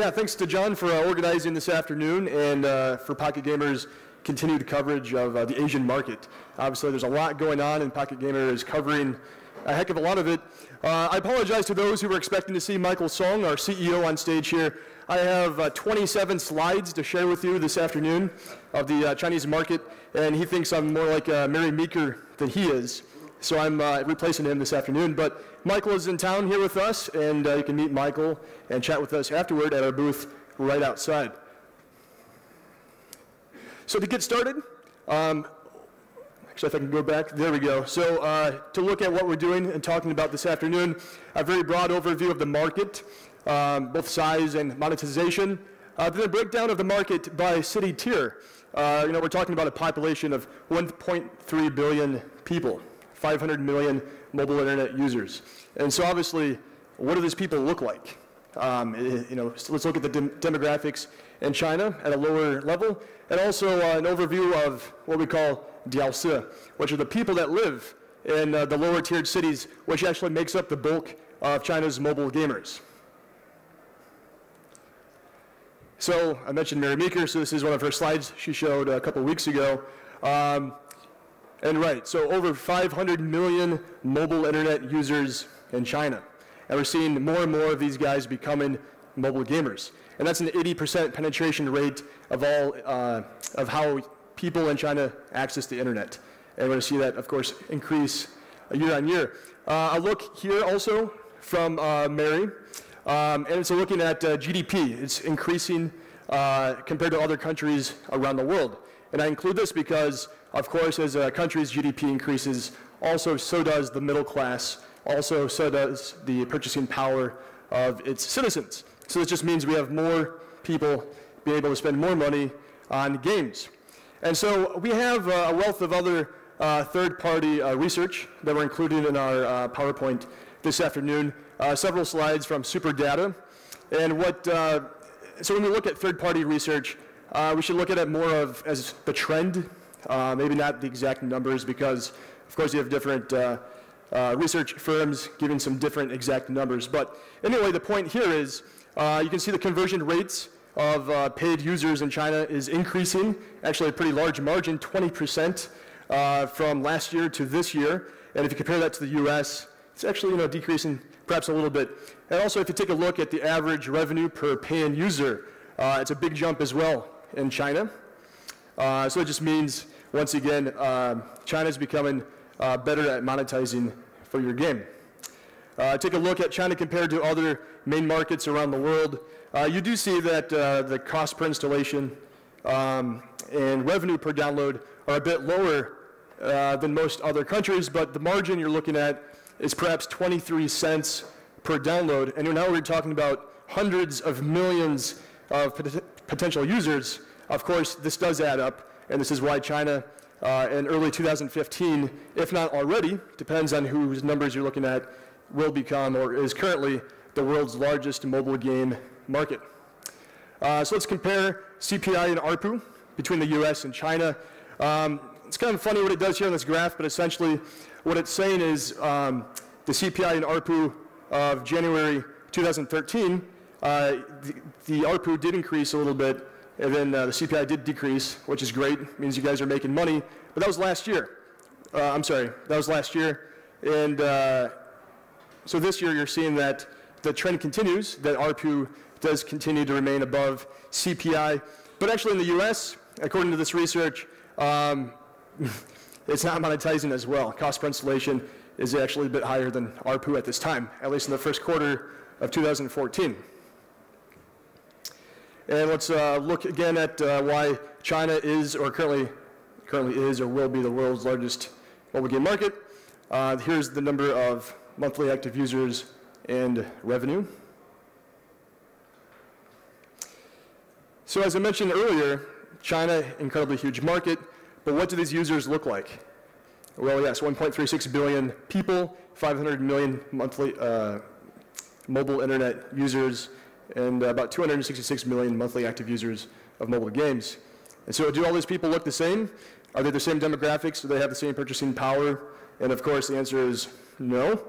yeah, thanks to John for organizing this afternoon and for Pocket Gamer's continued coverage of the Asian market. Obviously, there's a lot going on, and Pocket Gamer is covering a heck of a lot of it. I apologize to those who were expecting to see Michael Song, our CEO, on stage here. I have 27 slides to share with you this afternoon of the Chinese market, and he thinks I'm more like Mary Meeker than he is. So I'm replacing him this afternoon. But Michael is in town here with us, and you can meet Michael and chat with us afterward at our booth right outside. So to get started, actually if I can go back, there we go. So to look at what we're doing and talking about this afternoon, a very broad overview of the market, both size and monetization. Then a breakdown of the market by city tier. We're talking about a population of 1.3 billion people. 500 million mobile internet users. And so obviously, what do these people look like? So let's look at the demographics in China at a lower level, and also an overview of what we call Diaosi, which are the people that live in the lower tiered cities, which actually makes up the bulk of China's mobile gamers. So I mentioned Mary Meeker, so this is one of her slides she showed a couple weeks ago. And right, so over 500 million mobile internet users in China. And we're seeing more and more of these guys becoming mobile gamers. And that's an 80% penetration rate of all, of how people in China access the internet. And we're going to see that, of course, increase year on year. A look here also from Mary, and it's looking at GDP. It's increasing compared to other countries around the world. And I include this because, of course, as a country's GDP increases, also so does the middle class, also so does the purchasing power of its citizens. So this just means we have more people being able to spend more money on games. And so we have a wealth of other third-party research that we're including in our PowerPoint this afternoon. Several slides from SuperData. And so when we look at third-party research, we should look at it more of as the trend, maybe not the exact numbers, because of course you have different research firms giving some different exact numbers. But anyway, the point here is you can see the conversion rates of paid users in China is increasing, actually a pretty large margin, 20% from last year to this year. And if you compare that to the US, it's actually decreasing perhaps a little bit. And also if you take a look at the average revenue per paying user, it's a big jump as well in China. So it just means, once again, China's becoming better at monetizing for your game. Take a look at China compared to other main markets around the world. You do see that the cost per installation and revenue per download are a bit lower than most other countries, but the margin you're looking at is perhaps 23 cents per download. And now we're talking about hundreds of millions of potential users. Of course, this does add up, and this is why China in early 2015, if not already, depends on whose numbers you're looking at, will become or is currently the world's largest mobile game market. So let's compare CPI and ARPU between the US and China. It's kind of funny what it does here on this graph, but essentially what it's saying is the CPI and ARPU of January 2013, the ARPU did increase a little bit, and then the CPI did decrease, which is great. It means you guys are making money. But that was last year. I'm sorry, that was last year. And so this year you're seeing that the trend continues, that ARPU does continue to remain above CPI. But actually in the US, according to this research, it's not monetizing as well. Cost per installation is actually a bit higher than ARPU at this time, at least in the first quarter of 2014. And let's look again at why China is, or currently is, or will be the world's largest mobile game market. Here's the number of monthly active users and revenue. So as I mentioned earlier, China, incredibly huge market, but what do these users look like? Well, yes, 1.36 billion people, 500 million monthly mobile internet users, and about 266 million monthly active users of mobile games. And so do all these people look the same? Are they the same demographics? Do they have the same purchasing power? And of course, the answer is no.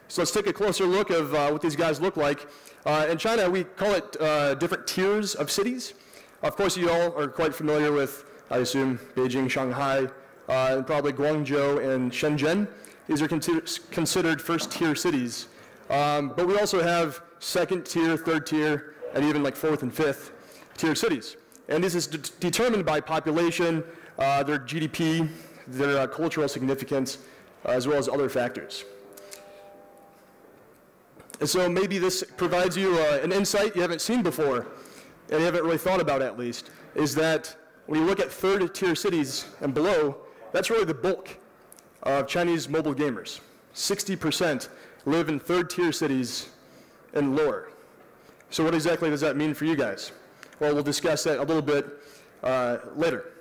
So let's take a closer look of what these guys look like. In China, we call it different tiers of cities. Of course, you all are quite familiar with, I assume, Beijing, Shanghai, and probably Guangzhou and Shenzhen. These are considered first-tier cities. But we also have second-tier, third-tier, and even like fourth and fifth-tier cities. And this is determined by population, their GDP, their cultural significance, as well as other factors. And so maybe this provides you an insight you haven't seen before, and you haven't really thought about at least, is that when you look at third-tier cities and below, that's really the bulk of Chinese mobile gamers. 60% live in third-tier cities and lower. So what exactly does that mean for you guys? Well, we'll discuss that a little bit later.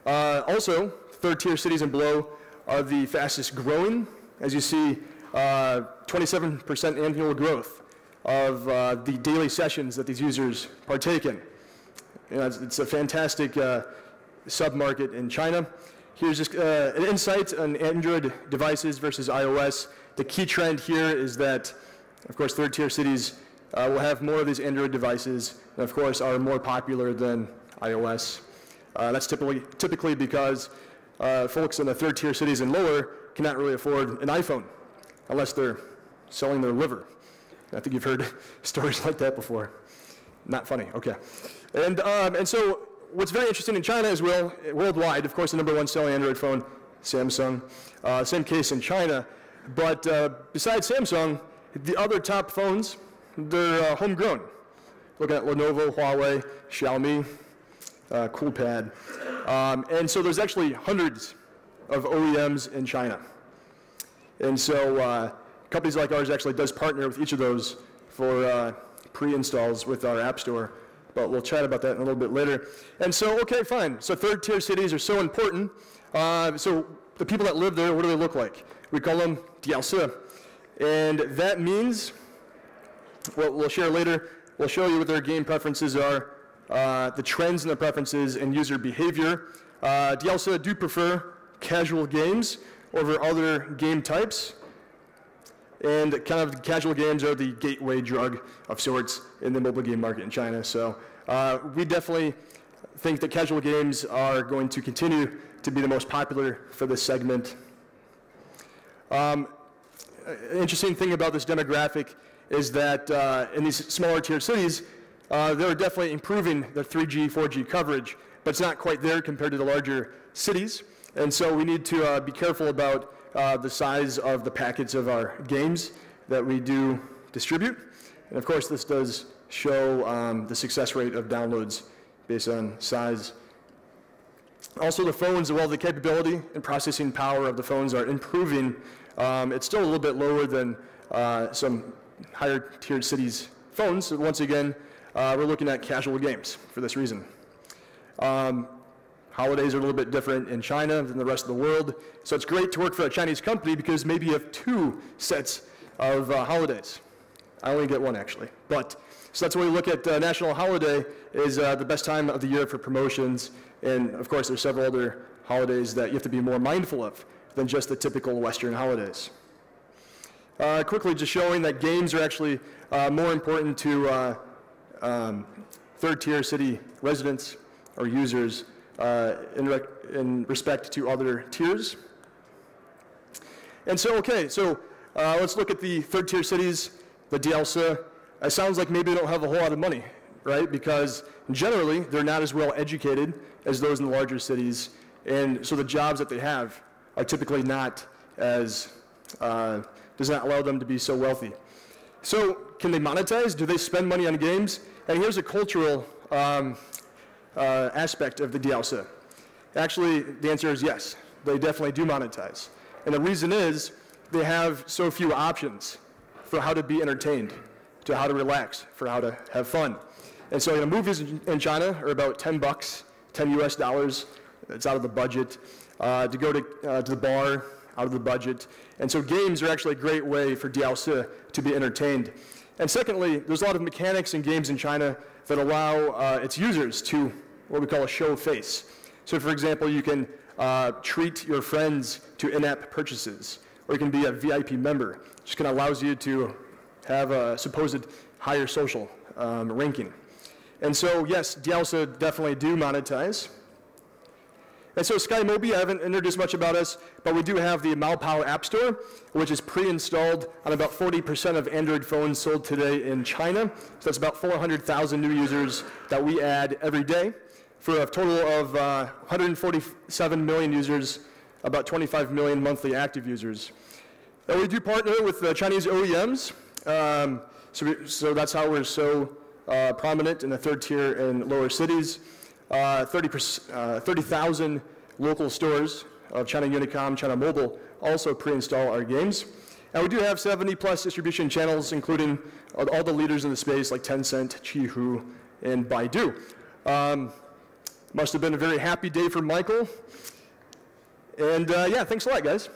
Also, third-tier cities and below are the fastest growing. As you see, 27% annual growth of the daily sessions that these users partake in. You know, it's a fantastic sub-market in China. Here's just an insight on Android devices versus iOS. The key trend here is that, of course, third-tier cities will have more of these Android devices, and of course are more popular than iOS. That's typically because folks in the third-tier cities and lower cannot really afford an iPhone unless they're selling their liver. I think you've heard stories like that before. Not funny, okay. And so what's very interesting in China is, well, worldwide, of course, the #1 selling Android phone, Samsung. Same case in China. But besides Samsung, the other top phones, they're homegrown. Looking at Lenovo, Huawei, Xiaomi, Coolpad. And so there's actually hundreds of OEMs in China. And so companies like ours actually does partner with each of those for pre-installs with our App Store. But we'll chat about that in a little bit later. And so, okay, fine. So third-tier cities are so important. So the people that live there, what do they look like? We call them diaosi. And that means, what we'll share later, we'll show you what their game preferences are, the trends in their preferences and user behavior. Diaosi do prefer casual games over other game types. And kind of casual games are the gateway drug of sorts in the mobile game market in China. So we definitely think that casual games are going to continue to be the most popular for this segment. An interesting thing about this demographic is that in these smaller tier cities, they're definitely improving their 3G, 4G coverage, but it's not quite there compared to the larger cities. And so we need to be careful about the size of the packets of our games that we do distribute. And of course, this does show the success rate of downloads based on size. Also, the phones, well, the capability and processing power of the phones are improving. It's still a little bit lower than some higher tiered cities' phones. So once again, we're looking at casual games for this reason. Holidays are a little bit different in China than the rest of the world. So it's great to work for a Chinese company because maybe you have 2 sets of holidays. I only get 1 actually. But so that's why we look at national holiday is the best time of the year for promotions. And of course, there's several other holidays that you have to be more mindful of than just the typical Western holidays. Quickly just showing that games are actually more important to third-tier city residents or users in respect to other tiers. And so, okay, so let's look at the third-tier cities, the diaosi. It sounds like maybe they don't have a whole lot of money, right? Because generally, they're not as well educated as those in the larger cities, and so the jobs that they have are typically not as, does not allow them to be so wealthy. So can they monetize? Do they spend money on games? And here's a cultural aspect of the diaosi. Actually, the answer is yes. They definitely do monetize. And the reason is they have so few options for how to be entertained, to how to relax, for how to have fun. And so movies in China are about $10, $10 US. It's out of the budget. To go to the bar, out of the budget. And so games are actually a great way for diaosi to be entertained. And secondly, there's a lot of mechanics in games in China that allow its users to what we call a show face. So for example, you can treat your friends to in-app purchases, or you can be a VIP member, which kind of allows you to have a supposed higher social ranking. And so, yes, Diaosa definitely do monetize. And so SkyMobi, I haven't introduced much about us, but we do have the Maopao App Store, which is pre-installed on about 40% of Android phones sold today in China. So that's about 400,000 new users that we add every day, for a total of 147 million users, about 25 million monthly active users. And we do partner with the Chinese OEMs, so that's how we're so prominent in the third tier in lower cities. 30,000 local stores of China Unicom, China Mobile also pre-install our games. And we do have 70+ distribution channels, including all the leaders in the space like Tencent, Qihoo, and Baidu. Must have been a very happy day for Michael. And yeah, thanks a lot, guys.